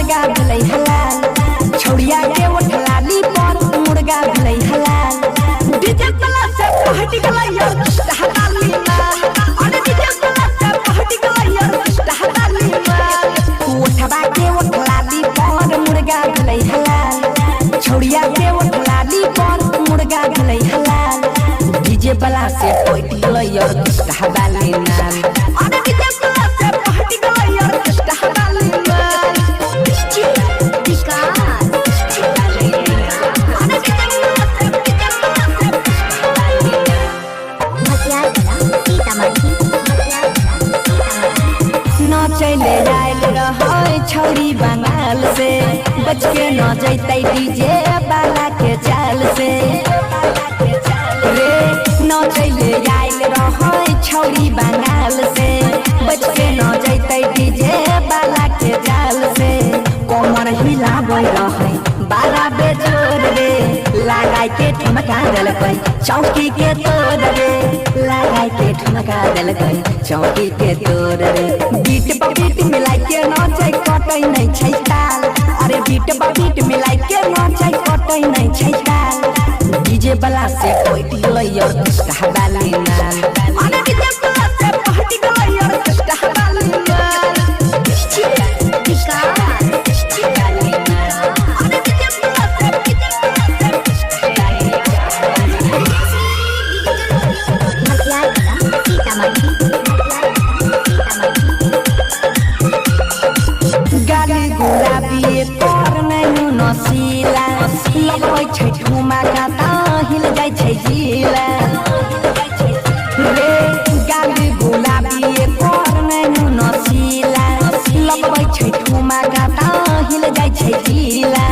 मुर्गा भले हलाल छौड़िया के उठलाली पर मुर्गा भले हलाल डीजे वाला से पहटी गलैया हलाली माल अरे डीजे वाला से पहटी गलैया हलाली माल उठबा के उठलाली पर मुर्गा भले हलाल छौड़िया के उठलाली पर मुर्गा भले हलाल डीजे वाला से पहटी गलैया हलाली माल अरे डीजे वाला से पहटी गलैया हलाली माल चले आयल रहे छौरी बंगाल से बच के न जैते डीजे वाला के चाल से रे न चले आयल रहे छौरी बंगाल से बच के न जैते डीजे वाला के चाल से कमर हिलाबै रहे बारा बेजोर रे लगाई के ठुमका देलकै चौकी के तोड़ रे लगाई के ठुमका देलकै चौकी के तोड़ रे बीट पर बीट मिलाई के नाचै कटै नहीं छै ताल अरे बीट पर बीट मिलाई के नाचै कटै नहीं छै ताल डीजे वाला से कोई दिलैया हवाली नाल अरे डीजे वाला से पहटी गलैया हवाली नाल गाली गुलाबी तोर नहीं नसीला लगै छै ठुमा काता हिल जाइ छै जिला रे गाली गुलाबी तोर नहीं नसीला लगै छै ठुमा काता हिल जाइ छै जिला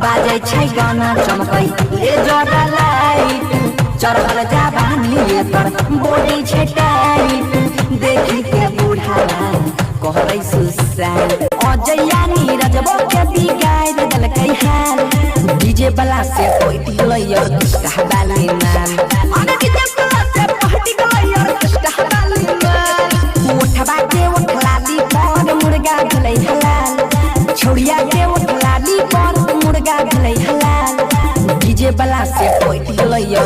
बाजै छै गाना चमकै ले जरा लाइट चढ़ल जाबानी पर बॉडी छै टाइट देखि के बुढ़ावा कहरै सुसाल अजया नीरजबो के बिगाड़ देलकै हाल डीजे वाला से कोई दिलैया हवाली नाल अरे डीजे वाला से पहटी गलैया हवाली नाल उठबा के उठलाली पर मुर्गा भले हलाल छौड़िया के उठलाली पर मुर्गा भले हलाल डीजे वाला से कोई दिलैया